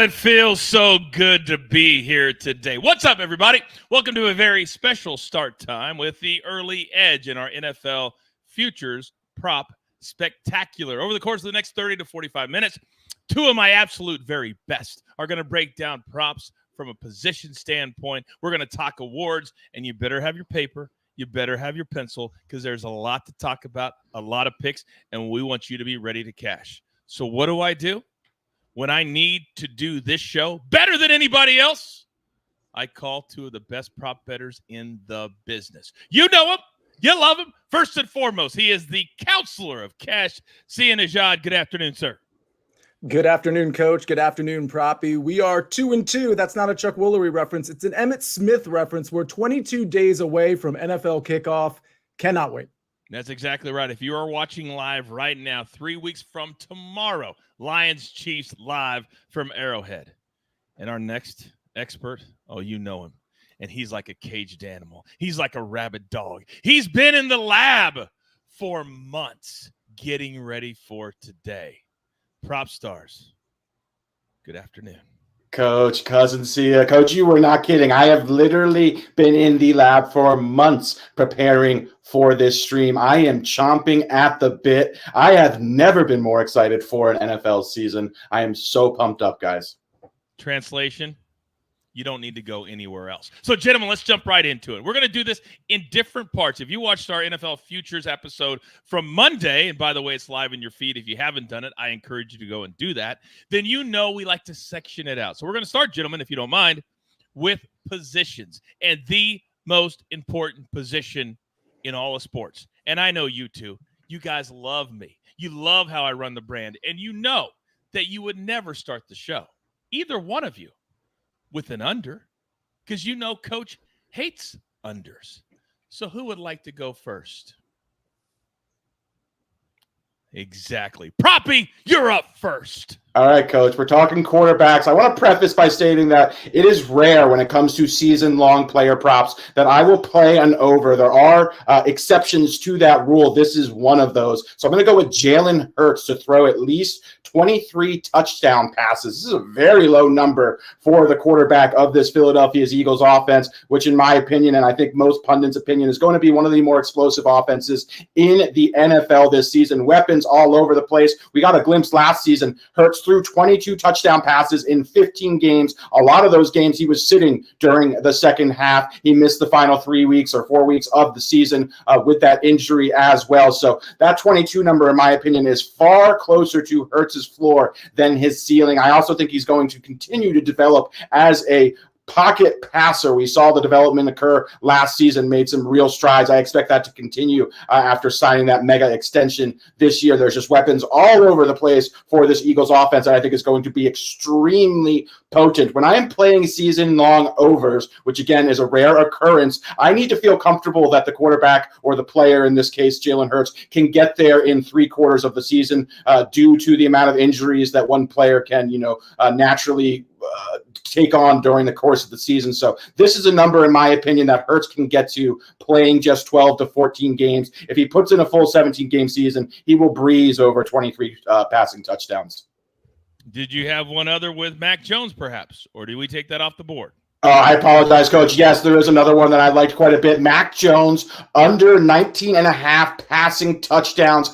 it feels so good to be here today. What's up, everybody? Welcome to a very special start time with the early edge in our NFL Futures Prop Spectacular. Over the course of the next 30 to 45 minutes, two of my absolute very best are going to break down props from a position standpoint. We're going to talk awards, and you better have your paper. You better have your pencil because there's a lot to talk about, a lot of picks, and we want you to be ready to cash. So what do? When I need to do this show better than anybody else, I call two of the best prop bettors in the business. You know him. You love him. First and foremost, he is the counselor of cash, Sia Nejad. Good afternoon, sir. Good afternoon, Coach. Good afternoon, Proppy. We are 2-2. That's not a Chuck Woolery reference. It's an Emmitt Smith reference. We're 22 days away from NFL kickoff. Cannot wait. That's exactly right. If you are watching live right now, 3 weeks from tomorrow, Lions-Chiefs live from Arrowhead. And our next expert, oh, you know him. And he's like a caged animal. He's like a rabid dog. He's been in the lab for months getting ready for today. PropStarz, good afternoon. Coach, cousin Sia. Coach, you were not kidding. I have literally been in the lab for months preparing for this stream. I am chomping at the bit. I have never been more excited for an NFL season. I am so pumped up, guys. Translation, you don't need to go anywhere else. So, gentlemen, let's jump right into it. We're going to do this in different parts. If you watched our NFL Futures episode from Monday, and by the way, it's live in your feed. If you haven't done it, I encourage you to go and do that. Then you know we like to section it out. So we're going to start, gentlemen, if you don't mind, with positions. And the most important position in all of sports. And I know you two. You guys love me. You love how I run the brand. And you know that you would never start the show, either one of you, with an under, because you know Coach hates unders. So who would like to go first? Exactly. Proppy, you're up first. All right, Coach, we're talking quarterbacks. I want to preface by stating that it is rare when it comes to season-long player props that I will play an over. There are exceptions to that rule. This is one of those. So I'm going to go with Jalen Hurts to throw at least 23 touchdown passes. This is a very low number for the quarterback of this Philadelphia Eagles offense, which in my opinion, and I think most pundits' opinion, is going to be one of the more explosive offenses in the NFL this season. Weapons all over the place. We got a glimpse last season. Hurts threw 22 touchdown passes in 15 games. A lot of those games he was sitting during the second half. He missed the final 3 weeks or 4 weeks of the season with that injury as well. So that 22 number, in my opinion, is far closer to Hurts's floor than his ceiling. I also think he's going to continue to develop as a pocket passer. We saw the development occur last season, made some real strides. I expect that to continue after signing that mega extension this year. There's just weapons all over the place for this Eagles offense that I think is going to be extremely potent. When I am playing season-long overs, which again is a rare occurrence, I need to feel comfortable that the quarterback or the player, in this case Jalen Hurts, can get there in 3/4 of the season due to the amount of injuries that one player can, naturally take on during the course of the season. So this is a number, in my opinion, that Hurts can get to playing just 12 to 14 games. If he puts in a full 17-game season, he will breeze over 23 passing touchdowns. Did you have one other with Mac Jones, perhaps? Or do we take that off the board? I apologize, Coach. Yes, there is another one that I liked quite a bit. Mac Jones, under 19.5 passing touchdowns.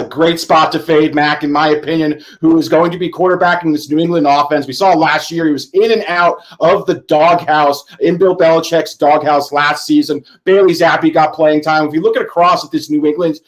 Great spot to fade Mac, in my opinion, who is going to be quarterbacking this New England offense. We saw last year he was in and out of the doghouse, in Bill Belichick's doghouse last season. Bailey Zappi got playing time. If you look at across at this New England,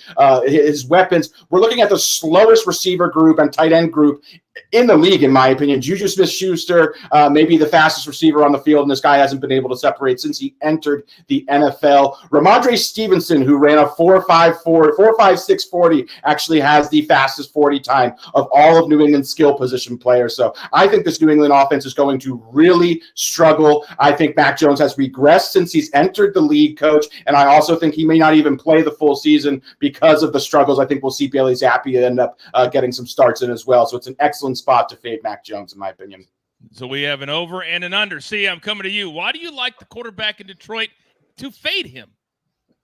his weapons, we're looking at the slowest receiver group and tight end group in the league, in my opinion. Juju Smith-Schuster, maybe the fastest receiver on the field, and this guy hasn't been able to separate since he entered the NFL. Ramondre Stevenson, who ran a 4.56 40, actually has the fastest 40 time of all of New England's skill position players. So I think this New England offense is going to really struggle. I think Mac Jones has regressed since he's entered the league, Coach, and I also think he may not even play the full season because of the struggles. I think we'll see Bailey Zappi end up getting some starts in as well. So it's an excellent spot to fade Mac Jones, in my opinion. So we have an over and an under. See, I'm coming to you. Why do you like the quarterback in Detroit to fade him?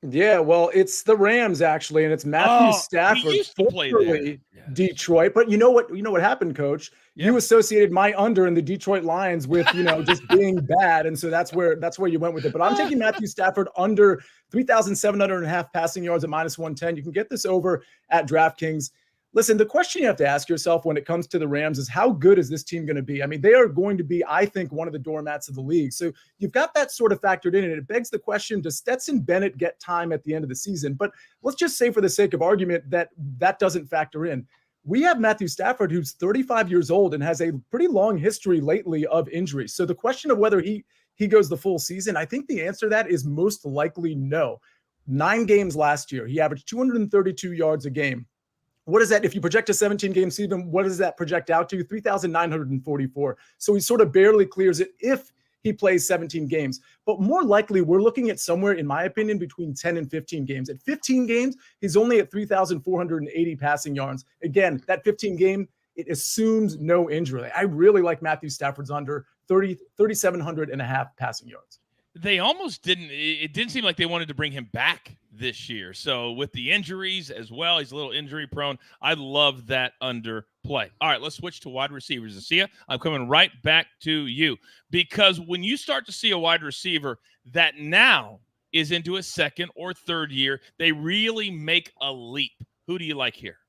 Yeah, well, it's the Rams actually, and it's Matthew He Stafford, used to play there. formerly Yes. Detroit. But you know what? You know what happened, Coach? Yeah. You associated my under in the Detroit Lions with just being bad, and so that's where you went with it. But I'm taking Matthew Stafford under 3,700.5 passing yards at -110. You can get this over at DraftKings. Listen, the question you have to ask yourself when it comes to the Rams is how good is this team going to be? I mean, they are going to be, I think, one of the doormats of the league. So you've got that sort of factored in, and it begs the question, does Stetson Bennett get time at the end of the season? But let's just say for the sake of argument that that doesn't factor in. We have Matthew Stafford, who's 35 years old and has a pretty long history lately of injuries. So the question of whether he goes the full season, I think the answer to that is most likely no. 9 games last year, he averaged 232 yards a game. What is that? If you project a 17-game season, what does that project out to? 3,944. So he sort of barely clears it if he plays 17 games. But more likely, we're looking at somewhere, in my opinion, between 10 and 15 games. At 15 games, he's only at 3,480 passing yards. Again, that 15 game, it assumes no injury. I really like Matthew Stafford's under 3,700.5 passing yards. They almost didn't. It didn't seem like they wanted to bring him back this year. So with the injuries as well, he's a little injury prone. I love that under play. All right, let's switch to wide receivers. And Sia, I'm coming right back to you, because when you start to see a wide receiver that now is into a second or third year, they really make a leap. Who do you like here?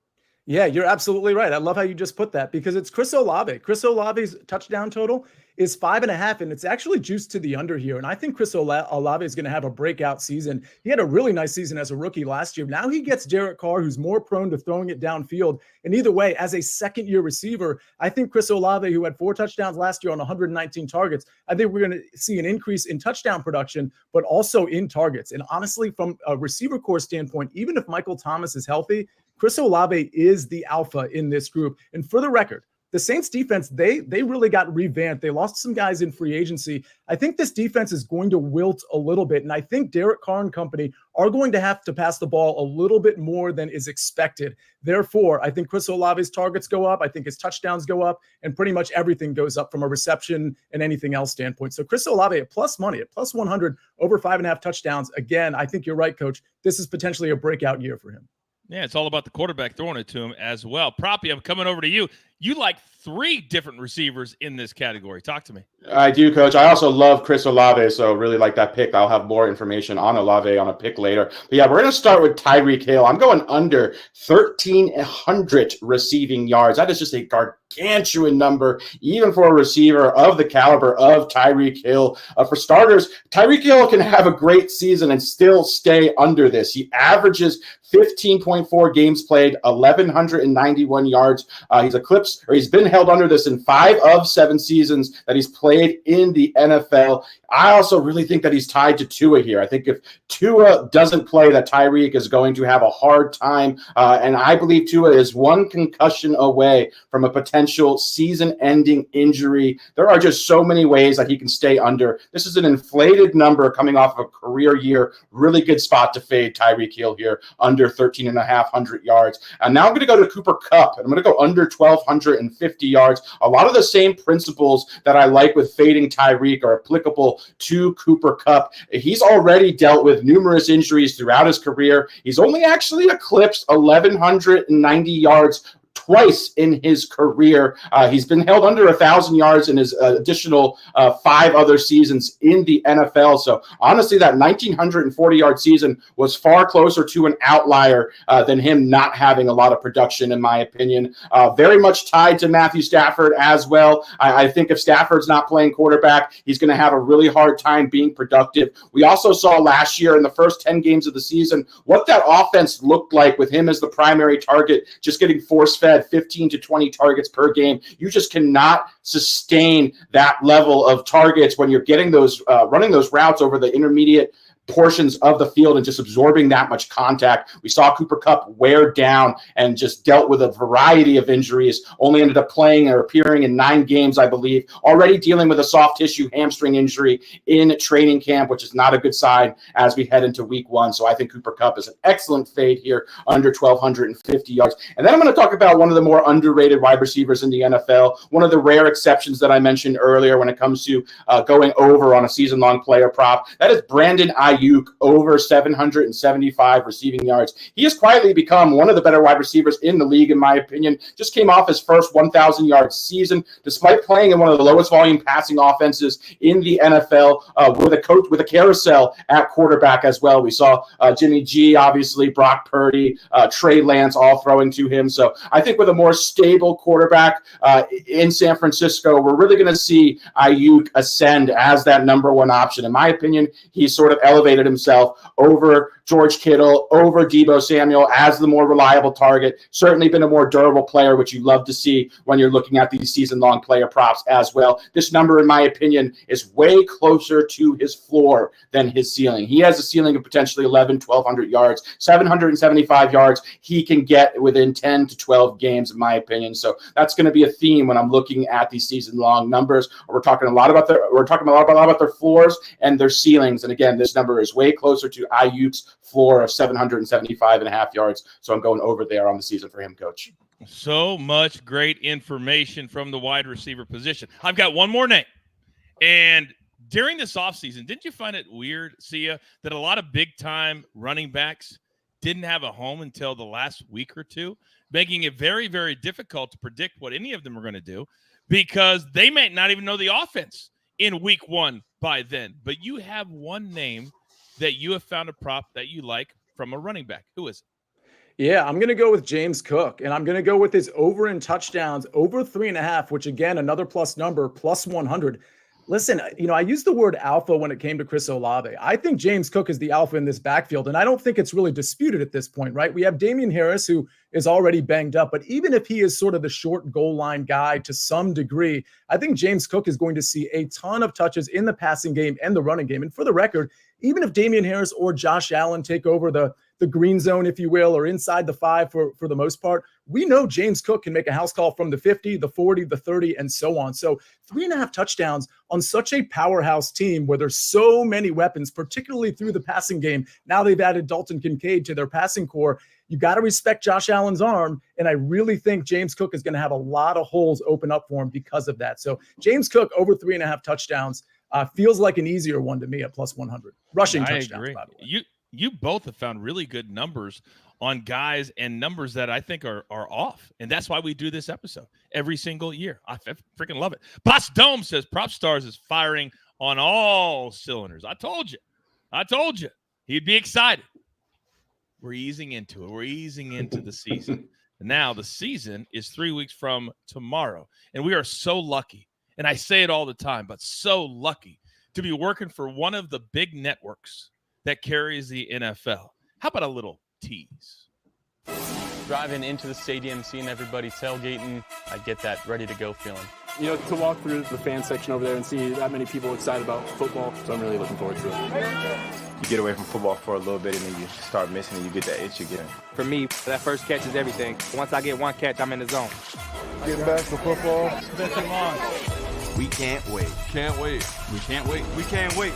Yeah, you're absolutely right. I love how you just put that, because it's Chris Olave. Chris Olave's touchdown total is 5.5, and it's actually juiced to the under here. And I think Chris Olave is going to have a breakout season. He had a really nice season as a rookie last year. Now he gets Derek Carr, who's more prone to throwing it downfield. And either way, as a second-year receiver, I think Chris Olave, who had 4 touchdowns last year on 119 targets, I think we're going to see an increase in touchdown production, but also in targets. And honestly, from a receiver core standpoint, even if Michael Thomas is healthy, Chris Olave is the alpha in this group. And for the record, the Saints defense, they really got revamped. They lost some guys in free agency. I think this defense is going to wilt a little bit. And I think Derek Carr and company are going to have to pass the ball a little bit more than is expected. Therefore, I think Chris Olave's targets go up. I think his touchdowns go up, and pretty much everything goes up from a reception and anything else standpoint. So Chris Olave at plus money, at plus 100, over 5.5 touchdowns. Again, I think you're right, Coach. This is potentially a breakout year for him. Yeah, it's all about the quarterback throwing it to him as well. Proppy, I'm coming over to you. You like 3 different receivers in this category. Talk to me. I do, Coach. I also love Chris Olave, so really like that pick. I'll have more information on Olave on a pick later. But yeah, we're going to start with Tyreek Hill. I'm going under 1,300 receiving yards. That is just a gargantuan number, even for a receiver of the caliber of Tyreek Hill. For starters, Tyreek Hill can have a great season and still stay under this. He averages 15.4 games played, 1,191 yards. He's been held under this in 5 of 7 seasons that he's played in the NFL. I also really think that he's tied to Tua here. I think if Tua doesn't play, that Tyreek is going to have a hard time. And I believe Tua is 1 concussion away from a potential season-ending injury. There are just so many ways that he can stay under. This is an inflated number coming off of a career year. Really good spot to fade Tyreek Hill here, under 13,500 yards. And now I'm going to go to Cooper Kupp, and I'm going to go under 1,250 yards. A lot of the same principles that I like with fading Tyreek are applicable to Cooper Kupp. He's already dealt with numerous injuries throughout his career. He's only actually eclipsed 1,190 yards twice in his career. He's been held under 1,000 yards in his additional 5 other seasons in the NFL. So honestly, that 1,940-yard season was far closer to an outlier than him not having a lot of production, in my opinion. Very much tied to Matthew Stafford as well. I think if Stafford's not playing quarterback, he's going to have a really hard time being productive. We also saw last year in the first 10 games of the season what that offense looked like with him as the primary target, just getting force-fed 15 to 20 targets per game. You just cannot sustain that level of targets when you're getting those, running those routes over the intermediate portions of the field and just absorbing that much contact. We saw Cooper Kupp wear down and just dealt with a variety of injuries, only ended up playing or appearing in 9 games, I believe, already dealing with a soft tissue hamstring injury in training camp, which is not a good sign as we head into week 1. So I think Cooper Kupp is an excellent fade here, under 1,250 yards. And then I'm going to talk about one of the more underrated wide receivers in the NFL, one of the rare exceptions that I mentioned earlier when it comes to going over on a season-long player prop. That is Brandon Ayuk. Ayuk over 775 receiving yards. He has quietly become one of the better wide receivers in the league, in my opinion. Just came off his first 1,000-yard season, despite playing in one of the lowest volume passing offenses in the NFL, with a carousel at quarterback as well. We saw Jimmy G, obviously, Brock Purdy, Trey Lance all throwing to him. So I think with a more stable quarterback in San Francisco, we're really going to see Ayuk ascend as that number one option. In my opinion, he's sort of elevated himself over George Kittle, over Deebo Samuel as the more reliable target. Certainly been a more durable player, which you love to see when you're looking at these season-long player props as well. This number, in my opinion, is way closer to his floor than his ceiling. He has a ceiling of potentially 1,200 yards, 775 yards. He can get within 10 to 12 games, in my opinion. So that's going to be a theme when I'm looking at these season-long numbers. We're talking a lot about their floors and their ceilings. And again, this number is way closer to Ayuk's floor of 775.5 yards. So I'm going over there on the season for him, Coach. So much great information from the wide receiver position. I've got one more name. And during this offseason, didn't you find it weird, Sia, that a lot of big-time running backs didn't have a home until the last week or two, making it very, very difficult to predict what any of them are going to do because they may not even know the offense in week one by then. But you have one name that you have found a prop that you like from a running back. Who is it? Yeah, I'm going to go with James Cook, and I'm going to go with his over in touchdowns, over 3.5, which again, another plus number, plus 100. Listen, I used the word alpha when it came to Chris Olave. I think James Cook is the alpha in this backfield, and I don't think it's really disputed at this point, right? We have Damian Harris, who is already banged up, but even if he is sort of the short goal line guy to some degree, I think James Cook is going to see a ton of touches in the passing game and the running game. And for the record, even if Damian Harris or Josh Allen take over the green zone, if you will, or inside the 5 for the most part, we know James Cook can make a house call from the 50, the 40, the 30, and so on. So 3.5 touchdowns on such a powerhouse team where there's so many weapons, particularly through the passing game. Now they've added Dalton Kincaid to their passing core. You got to respect Josh Allen's arm, and I really think James Cook is going to have a lot of holes open up for him because of that. So James Cook over 3.5 touchdowns feels like an easier one to me at plus 100. Rushing touchdowns, agree. by the way. You both have found really good numbers on guys and numbers that I think are off. And that's why we do this episode every single year. I freaking love it. Boss Dome says PropStarz is firing on all cylinders. I told you. He'd be excited. We're easing into it. We're easing into the season. And now the season is 3 weeks from tomorrow. And we are so lucky. And I say it all the time, but so lucky to be working for one of the big networks that carries the NFL. How about a little tease? Driving into the stadium, seeing everybody tailgating, I get that ready-to-go feeling. To walk through the fan section over there and see that many people excited about football, so I'm really looking forward to it. You get away from football for a little bit and then you start missing and you get that itch again. For me, that first catch is everything. Once I get one catch, I'm in the zone. Getting back to football. It's been too long. We can't wait. Can't wait. We can't wait. We can't wait.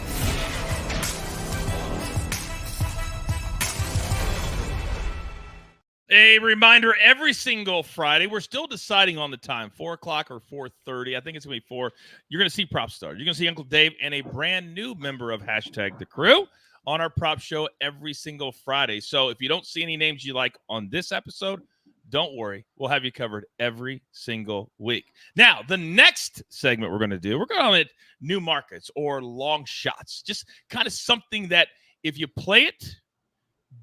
A reminder, every single Friday, we're still deciding on the time, 4 o'clock or 4:30. I think it's going to be 4. You're going to see PropStarz. You're going to see Uncle Dave and a brand new member of #TheCrew on our prop show every single Friday. So if you don't see any names you like on this episode, don't worry. We'll have you covered every single week. Now, the next segment we're going to do, we're going to call it new markets or long shots. Just kind of something that if you play it,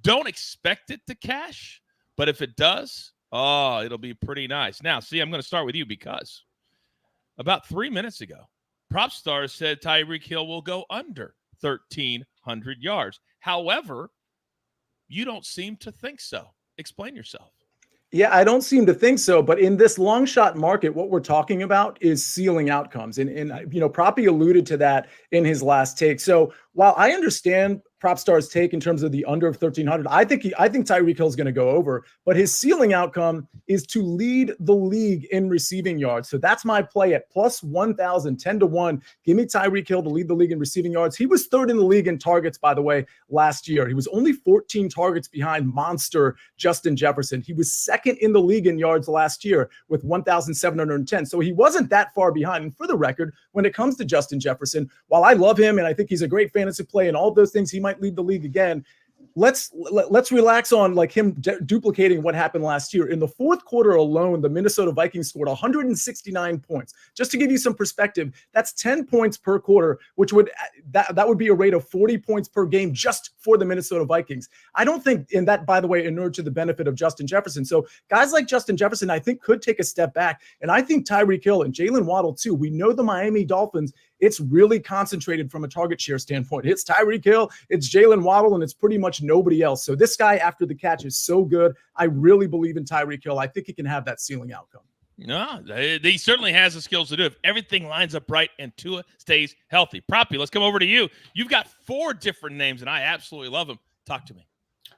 don't expect it to cash. But if it does, it'll be pretty nice. Now, see, I'm going to start with you because about 3 minutes ago, PropStarz said Tyreek Hill will go under 1,300 yards. However, you don't seem to think so. Explain yourself. Yeah, I don't seem to think so. But in this long shot market, what we're talking about is ceiling outcomes. And Proppy alluded to that in his last take. So while I understand PropStarz take in terms of the under of 1,300, I think Tyreek Hill is going to go over, but his ceiling outcome is to lead the league in receiving yards. So that's my play at plus 1,000, 10-1. Give me Tyreek Hill to lead the league in receiving yards. He was third in the league in targets, by the way, last year. He was only 14 targets behind monster Justin Jefferson. He was second in the league in yards last year with 1,710. So he wasn't that far behind. And for the record, when it comes to Justin Jefferson, while I love him and I think he's a great fantasy play and all of those things, he might lead the league again. Let's relax on like him duplicating what happened last year. In the fourth quarter alone, the Minnesota Vikings scored 169 points. Just to give you some perspective, that's 10 points per quarter, which would that would be a rate of 40 points per game just for the Minnesota Vikings. I don't think, and that, by the way, inured to the benefit of Justin Jefferson. So guys like Justin Jefferson, I think, could take a step back. And I think Tyreek Hill and Jalen Waddle too. We know the Miami Dolphins, it's really concentrated from a target share standpoint. It's Tyreek Hill, it's Jalen Waddle, and it's pretty much nobody else. So this guy after the catch is so good. I really believe in Tyreek Hill. I think he can have that ceiling outcome. No, he certainly has the skills to do it. If everything lines up right and Tua stays healthy. Proppy, let's come over to you. You've got 4 different names, and I absolutely love them. Talk to me.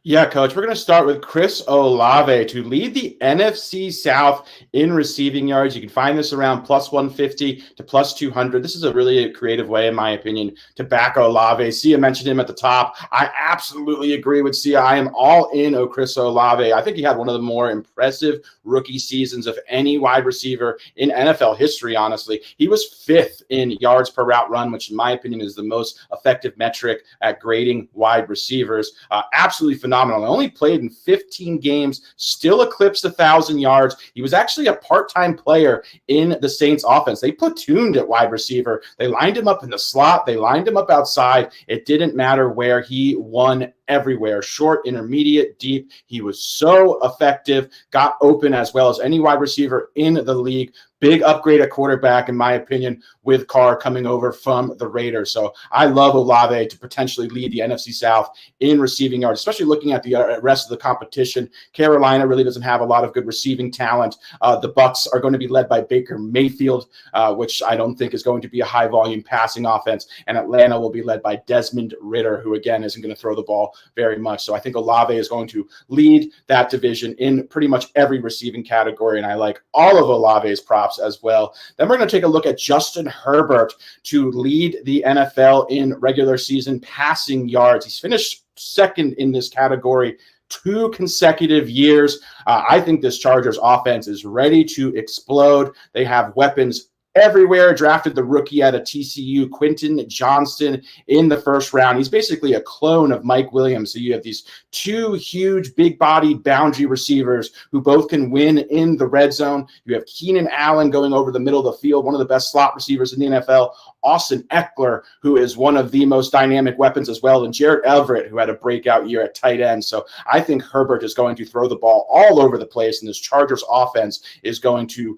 Yeah, Coach, we're going to start with Chris Olave to lead the NFC South in receiving yards. You can find this around plus 150 to plus 200. This is a really creative way, in my opinion, to back Olave. Sia mentioned him at the top. I absolutely agree with Sia. I am all in on Chris Olave. I think he had one of the more impressive rookie seasons of any wide receiver in NFL history, honestly. He was 5th in yards per route run, which in my opinion is the most effective metric at grading wide receivers. Absolutely phenomenal. Only played in 15 games, still eclipsed 1,000 yards. He was actually a part-time player in the Saints offense. They platooned at wide receiver. They lined him up in the slot. They lined him up outside. It didn't matter where. He won everywhere, short, intermediate, deep. He was so effective, got open as well as any wide receiver in the league. Big upgrade at quarterback, in my opinion, with Carr coming over from the Raiders. So I love Olave to potentially lead the NFC South in receiving yards, especially looking at the rest of the competition. Carolina really doesn't have a lot of good receiving talent. The Bucs are going to be led by Baker Mayfield, which I don't think is going to be a high-volume passing offense. And Atlanta will be led by Desmond Ridder, who, again, isn't going to throw the ball very much. So I think Olave is going to lead that division in pretty much every receiving category, and I like all of Olave's props as well. Then we're going to take a look at Justin Herbert to lead the NFL in regular season passing yards. He's finished 2nd in this category 2 consecutive years. I think this Chargers offense is ready to explode. They have weapons everywhere. Drafted the rookie out of TCU, Quentin Johnston, in the 1st round. He's basically a clone of Mike Williams. So you have these 2 huge, big-bodied boundary receivers who both can win in the red zone. You have Keenan Allen going over the middle of the field, one of the best slot receivers in the NFL. Austin Eckler, who is one of the most dynamic weapons as well, and Jarrett Everett, who had a breakout year at tight end. So I think Herbert is going to throw the ball all over the place, and this Chargers offense is going to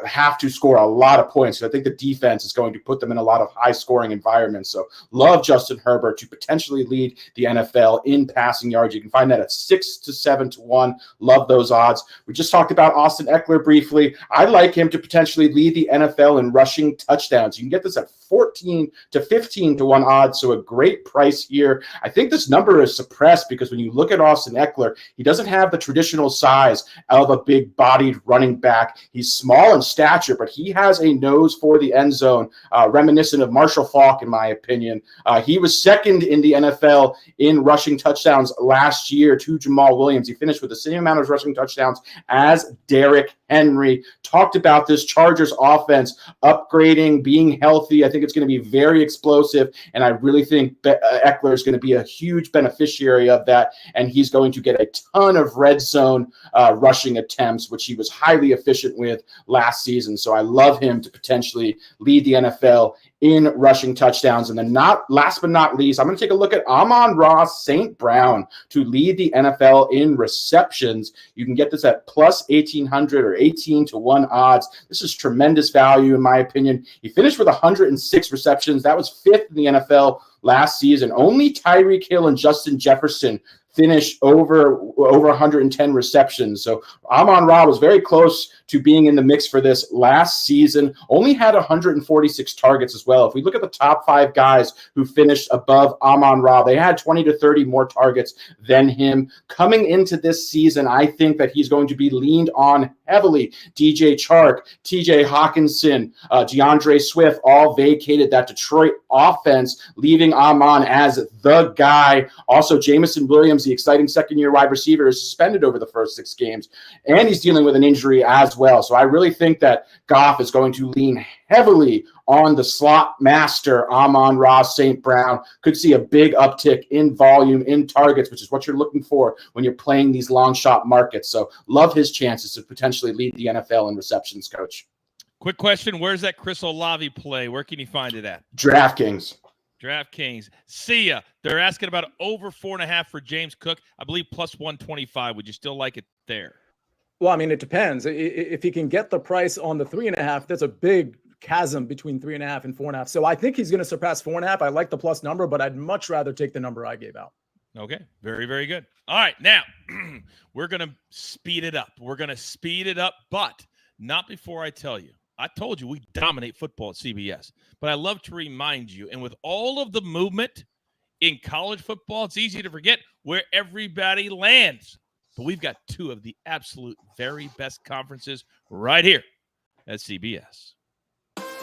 have to score a lot of points. So I think the defense is going to put them in a lot of high-scoring environments. So love Justin Herbert to potentially lead the NFL in passing yards. You can find that at 6 to 7 to 1. Love those odds. We just talked about Austin Eckler briefly. I'd like him to potentially lead the NFL in rushing touchdowns. You can get this at 14 to 15 to 1 odds, so a great price here. I think this number is suppressed because when you look at Austin Eckler, he doesn't have the traditional size of a big-bodied running back. He's small in stature, but he has a nose for the end zone, reminiscent of Marshall Faulk, in my opinion. He was 2nd in the NFL in rushing touchdowns last year to Jamal Williams. He finished with the same amount of rushing touchdowns as Derrick Henry. Talked about this Chargers offense upgrading, being healthy. I think it's going to be very explosive, and I really think Eckler is going to be a huge beneficiary of that, and he's going to get a ton of red zone rushing attempts, which he was highly efficient with last season. So I love him to potentially lead the NFL in rushing touchdowns. And then last but not least, I'm going to take a look at Amon-Ra St. Brown to lead the NFL in receptions. You can get this at plus 1,800 or 18 to 1 odds. This is tremendous value, in my opinion. He finished with 106 receptions. That was 5th in the NFL last season. Only Tyreek Hill and Justin Jefferson finished over 110 receptions. So Amon-Ra was very close to being in the mix for this last season. Only had 146 targets as well. If we look at the top 5 guys who finished above Amon-Ra, they had 20 to 30 more targets than him. Coming into this season, I think that he's going to be leaned on heavily. DJ Chark, TJ Hawkinson, DeAndre Swift all vacated that Detroit offense, leaving Amon as the guy. Also, Jameson Williams, the exciting second-year wide receiver, is suspended over the first 6 games, and he's dealing with an injury as well. So I really think that Goff is going to lean heavily on the slot master, Amon-Ra St. Brown. Could see a big uptick in volume, in targets, which is what you're looking for when you're playing these long shot markets. So love his chances to potentially lead the NFL in receptions, Coach. Quick question. Where's that Chris Olave play? Where can you find it at? DraftKings. DraftKings. Sia, they're asking about over 4.5 for James Cook. I believe plus 125. Would you still like it there? Well, I mean, it depends. If he can get the price on the 3.5, that's a big chasm between 3.5 and 4.5. So I think he's going to surpass 4.5. I like the plus number, but I'd much rather take the number I gave out. Okay. Very, very good. All right. Now, we're going to speed it up. But not before I tell you. I told you we dominate football at CBS, but I love to remind you, and with all of the movement in college football, it's easy to forget where everybody lands. But we've got two of the absolute very best conferences right here at CBS. Fight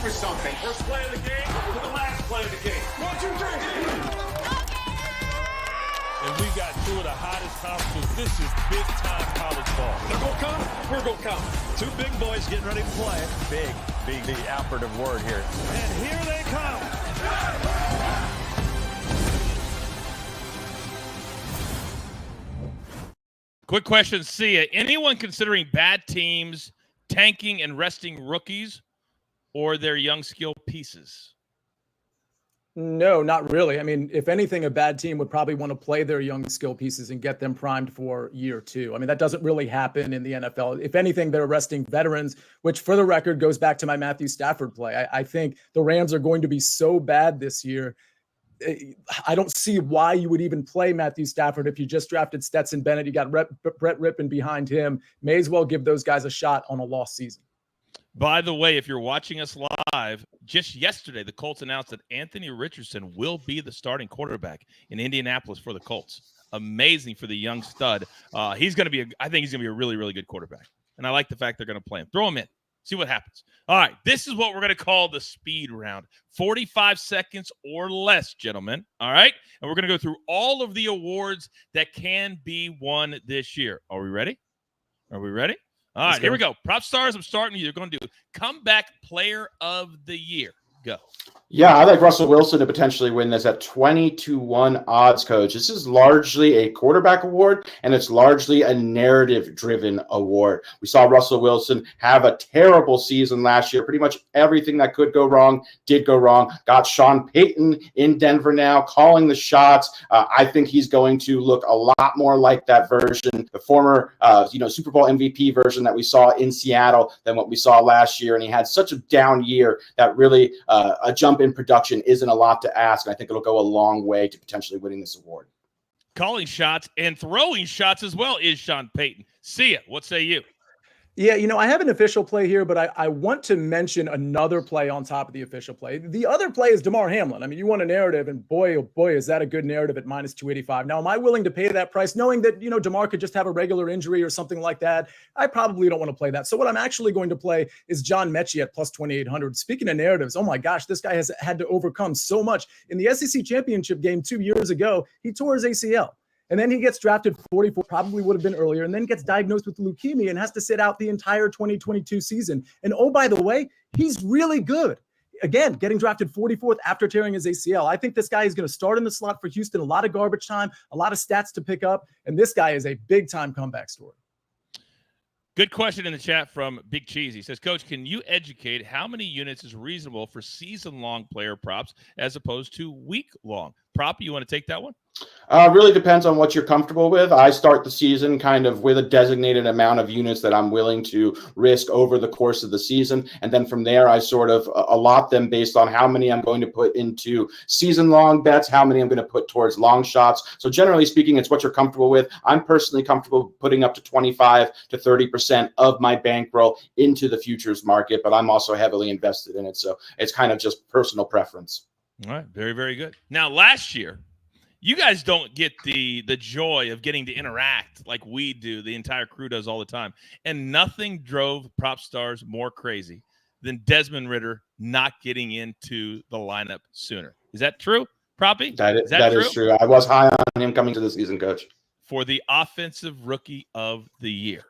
for something. First play of the game to the last play of the game. 1, 2, 3. And we got two of the hottest conferences. This is big-time college ball. They're going to come. We're going to come. Two big boys getting ready to play. Big, the operative word here. And here they come. Quick question, Sia. Anyone considering bad teams tanking and resting rookies or their young skill pieces? No, not really. I mean, if anything, a bad team would probably want to play their young skill pieces and get them primed for year 2. I mean, that doesn't really happen in the NFL. If anything, they're resting veterans, which for the record goes back to my Matthew Stafford play. I think the Rams are going to be so bad this year. I don't see why you would even play Matthew Stafford if you just drafted Stetson Bennett. You got Brett Rippon behind him. May as well give those guys a shot on a lost season. By the way, if you're watching us live, just yesterday, the Colts announced that Anthony Richardson will be the starting quarterback in Indianapolis for the Colts. Amazing for the young stud. I think he's going to be a really, really good quarterback. And I like the fact they're going to play him. Throw him in. See what happens. All right, this is what we're going to call the speed round. 45 seconds or less, gentlemen. All right? And we're going to go through all of the awards that can be won this year. Are we ready? All right, here we go. PropStarz, I'm starting with you. You're going to do Comeback Player of the Year. Go. Yeah, I like Russell Wilson to potentially win this at 20-1 odds, Coach. This is largely a quarterback award, and it's largely a narrative-driven award. We saw Russell Wilson have a terrible season last year. Pretty much everything that could go wrong did go wrong. Got Sean Payton in Denver now, calling the shots. I think he's going to look a lot more like that version, the former Super Bowl MVP version that we saw in Seattle than what we saw last year. And he had such a down year that really a jump in production isn't a lot to ask. And I think it'll go a long way to potentially winning this award. Calling shots and throwing shots as well is Sean Payton. Sia, what say you? Yeah, I have an official play here, but I want to mention another play on top of the official play. The other play is DeMar Hamlin. I mean, you want a narrative, and boy, oh boy, is that a good narrative at minus 285. Now, am I willing to pay that price, knowing that, DeMar could just have a regular injury or something like that? I probably don't want to play that. So what I'm actually going to play is John Mechie at plus 2,800. Speaking of narratives, oh my gosh, this guy has had to overcome so much. In the SEC championship game 2 years ago, he tore his ACL. And then he gets drafted 44, probably would have been earlier, and then gets diagnosed with leukemia and has to sit out the entire 2022 season. And oh, by the way, he's really good. Again, getting drafted 44th after tearing his ACL. I think this guy is going to start in the slot for Houston. A lot of garbage time, a lot of stats to pick up. And this guy is a big-time comeback story. Good question in the chat from Big Cheese. He says, Coach, can you educate how many units is reasonable for season-long player props as opposed to week-long? Prop, you want to take that one? Really depends on what you're comfortable with. I start the season kind of with a designated amount of units that I'm willing to risk over the course of the season. And then from there, I sort of allot them based on how many I'm going to put into season-long bets, how many I'm going to put towards long shots. So generally speaking, it's what you're comfortable with. I'm personally comfortable putting up to 25 to 30% of my bankroll into the futures market, but I'm also heavily invested in it. So it's kind of just personal preference. All right. Very, very good. Now, last year, you guys don't get the joy of getting to interact like we do, the entire crew does all the time. And nothing drove PropStarz more crazy than Desmond Ridder not getting into the lineup sooner. Is that true, Proppy? That is true. I was high on him coming to the season, Coach. for the offensive rookie of the year.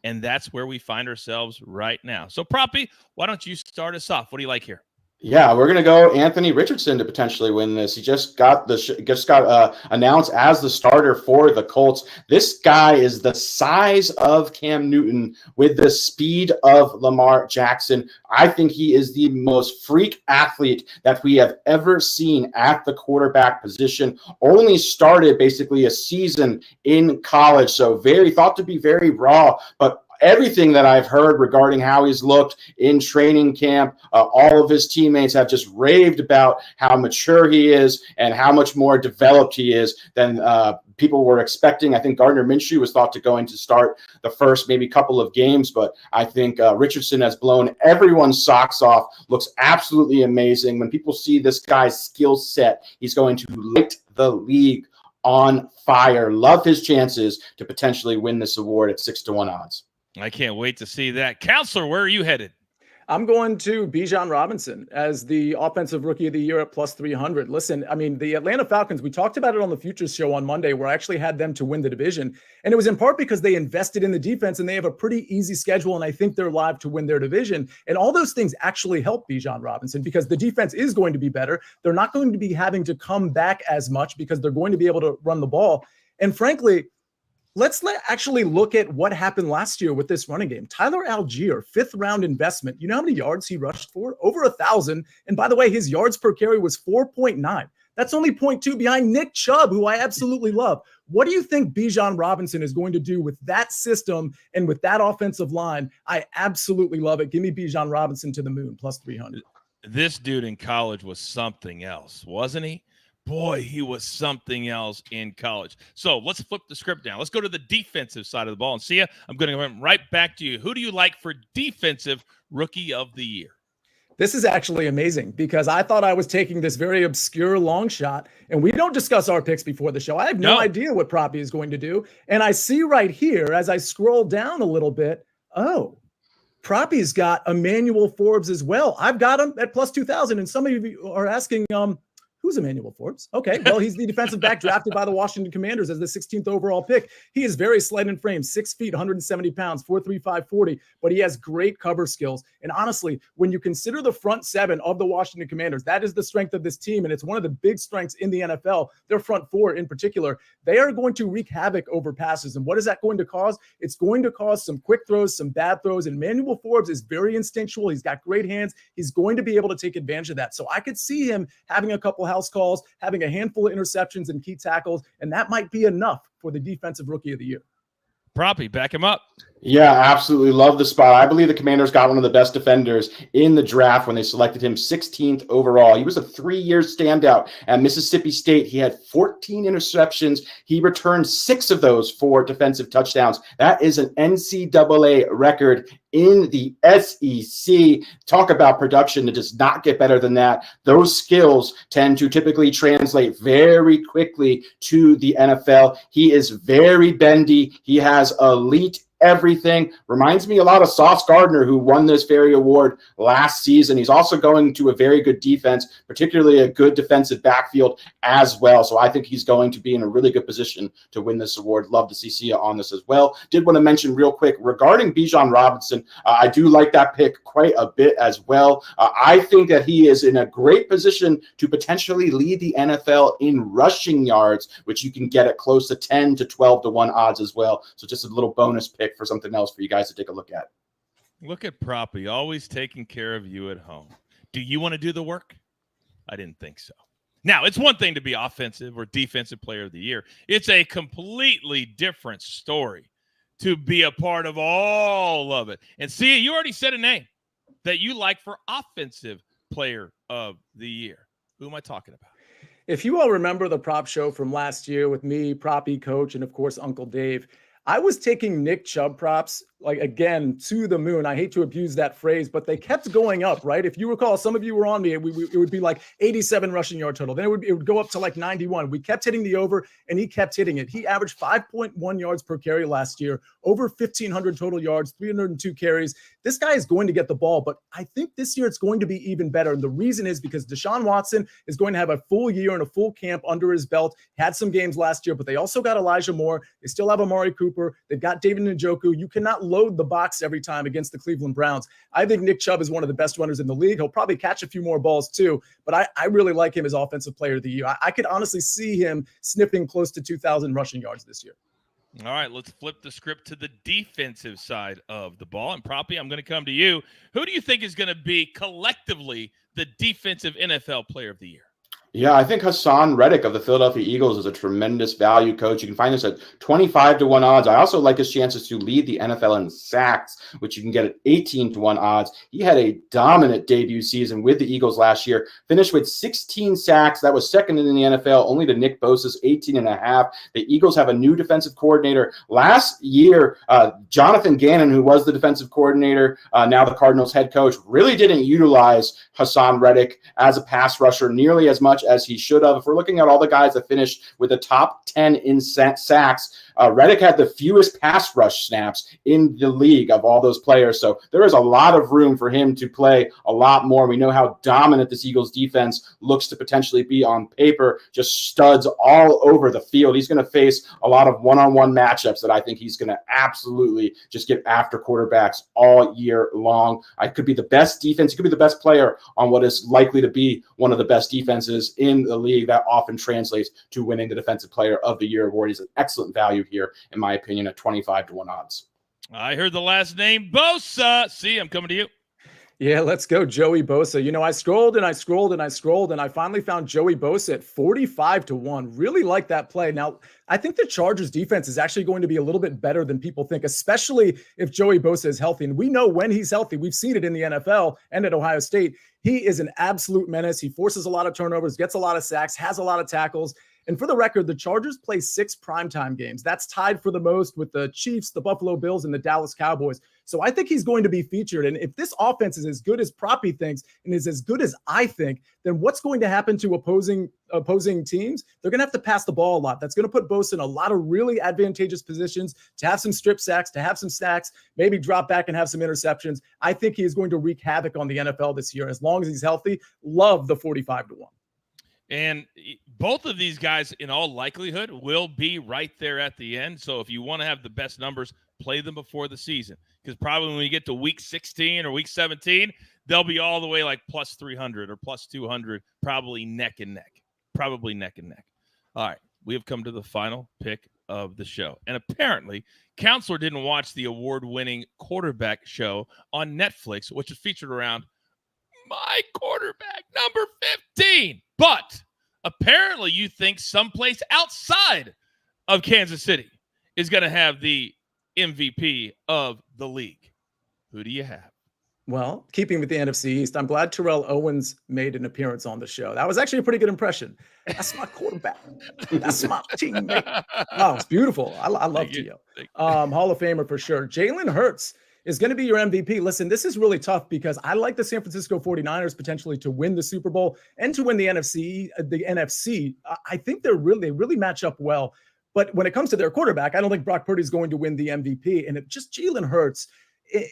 And that's where we find ourselves right now. So, Proppy, why don't you start us off? What do you like here? Yeah, we're going to go Anthony Richardson to potentially win this. He just got announced as the starter for the Colts. This guy is the size of Cam Newton with the speed of Lamar Jackson. I think he is the most freak athlete that we have ever seen at the quarterback position. Only started basically a season in college, so thought to be very raw, but everything that I've heard regarding how he's looked in training camp, all of his teammates have just raved about how mature he is and how much more developed he is than people were expecting. I think Gardner Minshew was thought to going to start the first maybe couple of games, but I think Richardson has blown everyone's socks off, looks absolutely amazing. When people see this guy's skill set, he's going to light the league on fire. Love his chances to potentially win this award at 6-1 odds. I can't wait to see that. Counselor, where are you headed? I'm going to Bijan Robinson as the offensive rookie of the year at plus 300. Listen, I mean, the Atlanta Falcons, we talked about it on the Futures show on Monday, where I actually had them to win the division. And it was in part because they invested in the defense and they have a pretty easy schedule. And I think they're live to win their division. And all those things actually help Bijan Robinson because the defense is going to be better. They're not going to be having to come back as much because they're going to be able to run the ball. And frankly, let's actually look at what happened last year with this running game. Tyler Algier, 5th-round investment. You know how many yards he rushed for? Over 1,000. And by the way, his yards per carry was 4.9. That's only 0.2 behind Nick Chubb, who I absolutely love. What do you think Bijan Robinson is going to do with that system and with that offensive line? I absolutely love it. Give me Bijan Robinson to the moon, plus 300. This dude in college was something else, wasn't he? Boy, he was something else in college. So let's flip the script down. Let's go to the defensive side of the ball. And Sia, I'm going to go right back to you. Who do you like for defensive rookie of the year? This is actually amazing because I thought I was taking this very obscure long shot, and we don't discuss our picks before the show. I have no idea what Proppy is going to do. And I see right here as I scroll down a little bit, Proppy's got Emmanuel Forbes as well. I've got him at plus 2,000. And some of you are asking, who's Emmanuel Forbes? Okay, well, he's the defensive back drafted by the Washington Commanders as the 16th overall pick. He is very slight in frame, 6 feet, 170 pounds, 4.35 40, but he has great cover skills. And honestly, when you consider the front seven of the Washington Commanders, that is the strength of this team, and it's one of the big strengths in the NFL, their front four in particular. They are going to wreak havoc over passes. And what is that going to cause? It's going to cause some quick throws, some bad throws, and Emmanuel Forbes is very instinctual. He's got great hands. He's going to be able to take advantage of that. So I could see him having a couple house calls, having a handful of interceptions and key tackles, and that might be enough for the defensive rookie of the year. Proppy, back him up. Yeah, absolutely. Love the spot. I believe the Commanders got one of the best defenders in the draft when they selected him 16th overall. He was a 3-year standout at Mississippi State. He had 14 interceptions. He returned 6 of those for defensive touchdowns. That is an NCAA record in the SEC. Talk about production that does not get better than that. Those skills tend to typically translate very quickly to the NFL. He is very bendy. He has elite everything. Reminds me a lot of Sauce Gardner, who won this very award last season. He's also going to a very good defense, particularly a good defensive backfield as well. So I think he's going to be in a really good position to win this award. Love to see Sia on this as well. Did want to mention real quick regarding Bijan Robinson. I do like that pick quite a bit as well. I think that he is in a great position to potentially lead the NFL in rushing yards, which you can get at close to 10 to 12 to 1 odds as well. So just a little bonus pick for something else for you guys to take a look at. Look at Proppy, always taking care of you at home. Do you want to do the work? I didn't think so. Now, it's one thing to be offensive or defensive player of the year. It's a completely different story to be a part of all of it. And see, you already said a name that you like for offensive player of the year. Who am I talking about? If you all remember the prop show from last year with me, Proppy, Coach, and of course, Uncle Dave, I was taking Nick Chubb props like, again, to the moon. I hate to abuse that phrase, but they kept going up, right? If you recall, some of you were on me, it would be like 87 rushing yard total. Then it would go up to like 91. We kept hitting the over, and he kept hitting it. He averaged 5.1 yards per carry last year, over 1,500 total yards, 302 carries. This guy is going to get the ball, but I think this year it's going to be even better. And the reason is because Deshaun Watson is going to have a full year and a full camp under his belt. Had some games last year, but they also got Elijah Moore. They still have Amari Cooper. They've got David Njoku. You cannot load the box every time against the Cleveland Browns. I think Nick Chubb is one of the best runners in the league. He'll probably catch a few more balls too, but I really like him as Offensive Player of the Year. I could honestly see him sniffing close to 2,000 rushing yards this year. All right, let's flip the script to the defensive side of the ball. And Proppy, I'm going to come to you. Who do you think is going to be collectively the defensive NFL Player of the Year? Yeah, I think Hassan Reddick of the Philadelphia Eagles is a tremendous value coach. You can find this at 25-1 odds. I also like his chances to lead the NFL in sacks, which you can get at 18-1 odds. He had a dominant debut season with the Eagles last year, finished with 16 sacks. That was second in the NFL, only to Nick Bosa's 18.5. The Eagles have a new defensive coordinator. Last year, Jonathan Gannon, who was the defensive coordinator, now the Cardinals head coach, really didn't utilize Hassan Reddick as a pass rusher nearly as much as he should have. If we're looking at all the guys that finished with the top 10 in sacks, Reddick had the fewest pass rush snaps in the league of all those players. So there is a lot of room for him to play a lot more. We know how dominant this Eagles defense looks to potentially be on paper, just studs all over the field. He's going to face a lot of one-on-one matchups that I think he's going to absolutely just get after quarterbacks all year long. I could be the best defense. He could be the best player on what is likely to be one of the best defenses in the league. That often translates to winning the Defensive Player of the Year award. He's an excellent value here, in my opinion, at 25-1 odds. I heard the last name, Bosa. See, I'm coming to you. Yeah, let's go, Joey Bosa. You know, I scrolled and I scrolled and I scrolled, and I finally found Joey Bosa at 45-1. Really like that play. Now, I think the Chargers defense is actually going to be a little bit better than people think, especially if Joey Bosa is healthy. And we know when he's healthy. We've seen it in the NFL and at Ohio State. He is an absolute menace. He forces a lot of turnovers, gets a lot of sacks, has a lot of tackles. And for the record, the Chargers play 6 primetime games. That's tied for the most with the Chiefs, the Buffalo Bills, and the Dallas Cowboys. So I think he's going to be featured. And if this offense is as good as Proppy thinks and is as good as I think, then what's going to happen to opposing teams? They're going to have to pass the ball a lot. That's going to put Bosa in a lot of really advantageous positions to have some strip sacks, to have some sacks, maybe drop back and have some interceptions. I think he is going to wreak havoc on the NFL this year as long as he's healthy. Love the 45-1. And both of these guys, in all likelihood, will be right there at the end. So if you want to have the best numbers, play them before the season. Because probably when you get to week 16 or week 17, they'll be all the way like plus 300 or plus 200, probably neck and neck. Probably neck and neck. All right, we have come to the final pick of the show. And apparently, Counselor didn't watch the award-winning quarterback show on Netflix, which is featured around my quarterback, number 15. But apparently you think someplace outside of Kansas City is going to have the MVP of the league. Who do you have? Well, keeping with the NFC East, I'm glad Terrell Owens made an appearance on the show. That was actually a pretty good impression. That's my quarterback. That's my teammate. Oh, it's beautiful. I love T.O. Hall of Famer for sure. Jalen Hurts is going to be your MVP. Listen, this is really tough because I like the San Francisco 49ers potentially to win the Super Bowl and to win the NFC. I think they really match up well. But when it comes to their quarterback, I don't think Brock Purdy is going to win the MVP. And it just Jalen Hurts.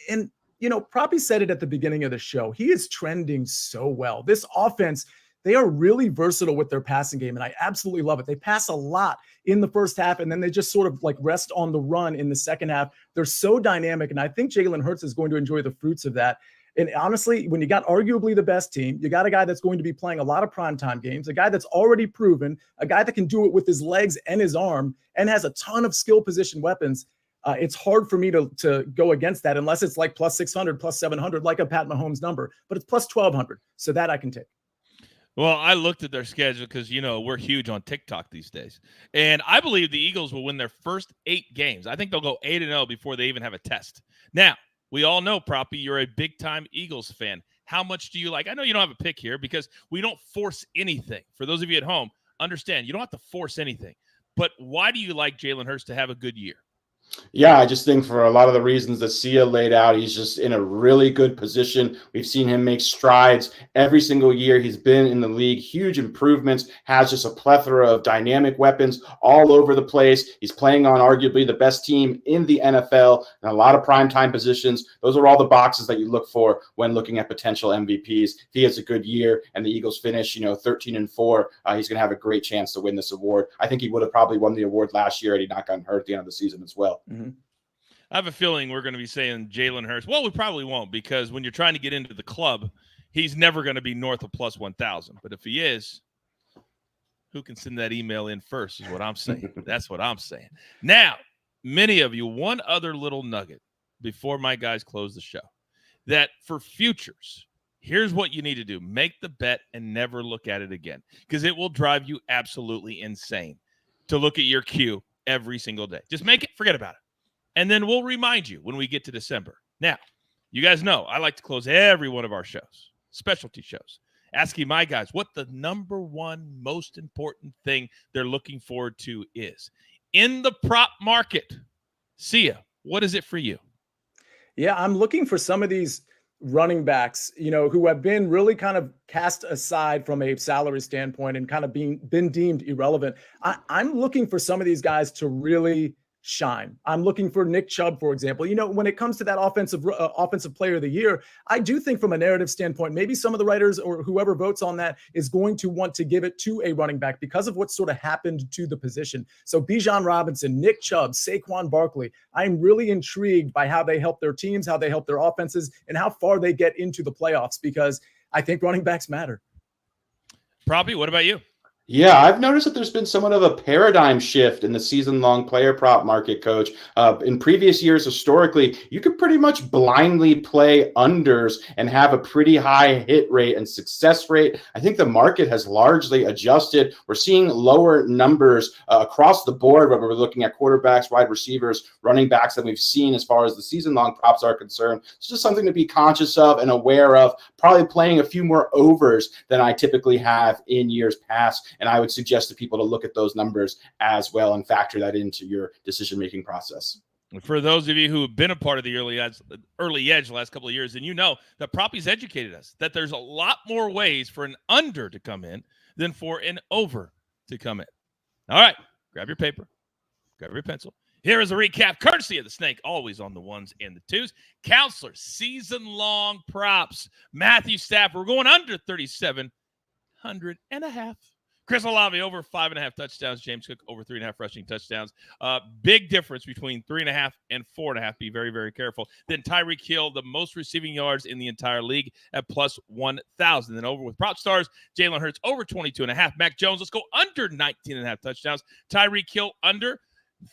And, you know, Proppy said it at the beginning of the show. He is trending so well. This offense, they are really versatile with their passing game, and I absolutely love it. They pass a lot in the first half, and then they just sort of like rest on the run in the second half. They're so dynamic, and I think Jalen Hurts is going to enjoy the fruits of that. And honestly, when you got arguably the best team, you got a guy that's going to be playing a lot of primetime games, a guy that's already proven, a guy that can do it with his legs and his arm and has a ton of skill position weapons. It's hard for me to go against that unless it's like plus 600, plus 700, like a Pat Mahomes number, but it's plus 1,200. So that I can take. Well, I looked at their schedule because, you know, we're huge on TikTok these days. And I believe the Eagles will win their first 8 games. I think they'll go 8-0 before they even have a test. Now, we all know, Proppy, you're a big-time Eagles fan. How much do you like? I know you don't have a pick here because we don't force anything. For those of you at home, understand, you don't have to force anything. But why do you like Jalen Hurts to have a good year? Yeah, I just think for a lot of the reasons that Sia laid out, he's just in a really good position. We've seen him make strides every single year he's been in the league, huge improvements, has just a plethora of dynamic weapons all over the place. He's playing on arguably the best team in the NFL and a lot of primetime positions. Those are all the boxes that you look for when looking at potential MVPs. If he has a good year and the Eagles finish, 13-4, he's going to have a great chance to win this award. I think he would have probably won the award last year had he not gotten hurt at the end of the season as well. Mm-hmm. I have a feeling we're going to be saying Jalen Hurts. Well, we probably won't, because when you're trying to get into the club, he's never going to be north of plus 1,000. But if he is, who can send that email in first is what I'm saying. That's what I'm saying. Now, many of you, one other little nugget before my guys close the show, that for futures, here's what you need to do. Make the bet and never look at it again, because it will drive you absolutely insane to look at your queue every single day. Just make it, forget about it. And then we'll remind you when we get to December. Now, you guys know I like to close every one of our shows, specialty shows, asking my guys what the number one most important thing they're looking forward to is. In the prop market, Sia, what is it for you? Yeah, I'm looking for some of these running backs, who have been really kind of cast aside from a salary standpoint and kind of been deemed irrelevant. I'm looking for some of these guys to really shine. I'm looking for Nick Chubb, for example. When it comes to that offensive player of the year, I do think from a narrative standpoint, maybe some of the writers or whoever votes on that is going to want to give it to a running back because of what sort of happened to the position. So Bijan Robinson, Nick Chubb, Saquon Barkley, I'm really intrigued by how they help their teams, how they help their offenses, and how far they get into the playoffs, because I think running backs matter. Proppy, what about you? Yeah, I've noticed that there's been somewhat of a paradigm shift in the season-long player prop market, Coach. In previous years, historically, you could pretty much blindly play unders and have a pretty high hit rate and success rate. I think the market has largely adjusted. We're seeing lower numbers across the board, whether we're looking at quarterbacks, wide receivers, running backs, than we've seen as far as the season-long props are concerned. It's just something to be conscious of and aware of, probably playing a few more overs than I typically have in years past. And I would suggest to people to look at those numbers as well and factor that into your decision-making process. For those of you who have been a part of the early edge the last couple of years, and you know that Proppy's educated us that there's a lot more ways for an under to come in than for an over to come in. All right, grab your paper, grab your pencil. Here is a recap, courtesy of the Snake, always on the ones and the twos. Counselor, season-long props. Matthew Stafford, we're going under 3,700 and a half. Chris Olave over 5.5 touchdowns. James Cook over 3.5 rushing touchdowns. Big difference between 3.5 and 4.5. Be very, very careful. Then Tyreek Hill, the most receiving yards in the entire league at plus 1,000. Then over with PropStarz, Jalen Hurts over 22.5. Mac Jones, let's go under 19.5 touchdowns. Tyreek Hill under.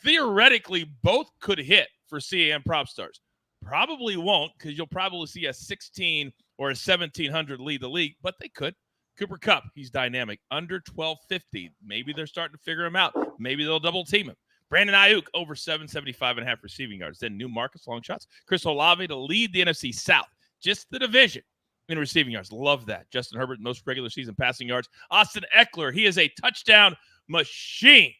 Theoretically, both could hit for Sia and PropStarz. Probably won't, because you'll probably see a 16 or a 1,700 lead the league, but they could. Cooper Kupp, he's dynamic, under 1,250. Maybe they're starting to figure him out. Maybe they'll double team him. Brandon Ayuk over 775.5 receiving yards. Then new Marcus, long shots. Chris Olave to lead the NFC South. Just the division in receiving yards. Love that. Justin Herbert, most regular season passing yards. Austin Eckler, he is a touchdown machine.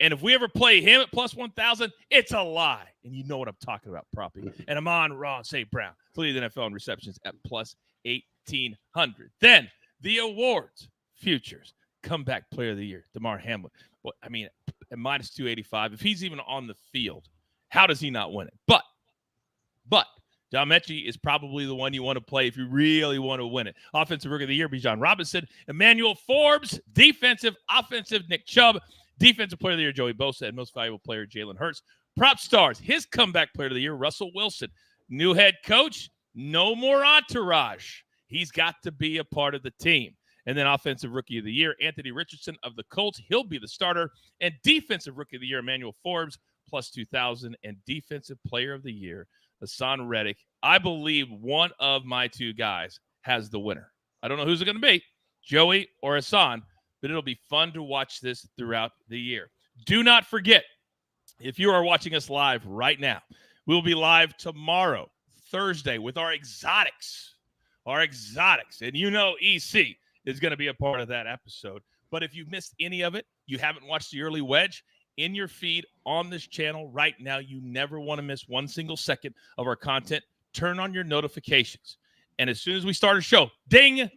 And if we ever play him at plus 1,000, it's a lie. And you know what I'm talking about, Proppy. And Amon-Ra St. Brown, lead the NFL in receptions at plus 1,800. Then the awards, futures, comeback player of the year, DeMar Hamlin. Well, I mean, at minus 285, if he's even on the field, how does he not win it? But John Mechie is probably the one you want to play if you really want to win it. Offensive Rookie of the Year, Bijan Robinson. Emmanuel Forbes, defensive, offensive, Nick Chubb. Defensive Player of the Year, Joey Bosa. And most valuable player, Jalen Hurts. PropStarz, his comeback player of the year, Russell Wilson. New head coach, no more entourage. He's got to be a part of the team. And then Offensive Rookie of the Year, Anthony Richardson of the Colts. He'll be the starter. And Defensive Rookie of the Year, Emmanuel Forbes, plus 2,000. And Defensive Player of the Year, Hassan Reddick. I believe one of my two guys has the winner. I don't know who's it going to be, Joey or Hassan, but it'll be fun to watch this throughout the year. Do not forget, if you are watching us live right now, we'll be live tomorrow, Thursday, with our exotics. And you know EC is going to be a part of that episode. But if you've missed any of it, you haven't watched the early wedge, in your feed on this channel right now. You never want to miss one single second of our content. Turn on your notifications. And as soon as we start a show, ding,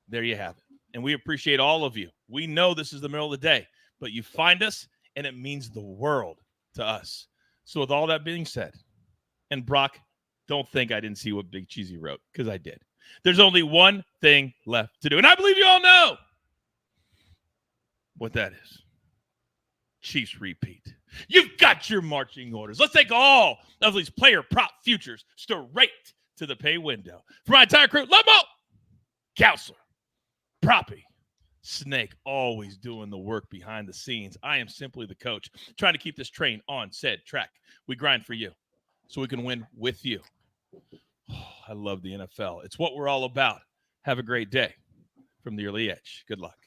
there you have it. And we appreciate all of you. We know this is the middle of the day, but you find us, and it means the world to us. So with all that being said, and Brock, don't think I didn't see what Big Cheesy wrote, because I did. There's only one thing left to do, and I believe you all know what that is. Chiefs repeat. You've got your marching orders. Let's take all of these player prop futures straight to the pay window. For my entire crew, Lomo, Counselor, Proppy, Snake, always doing the work behind the scenes. I am simply the coach, trying to keep this train on said track. We grind for you so we can win with you. Oh, I love the NFL. It's what we're all about. Have a great day from the Early Edge. Good luck.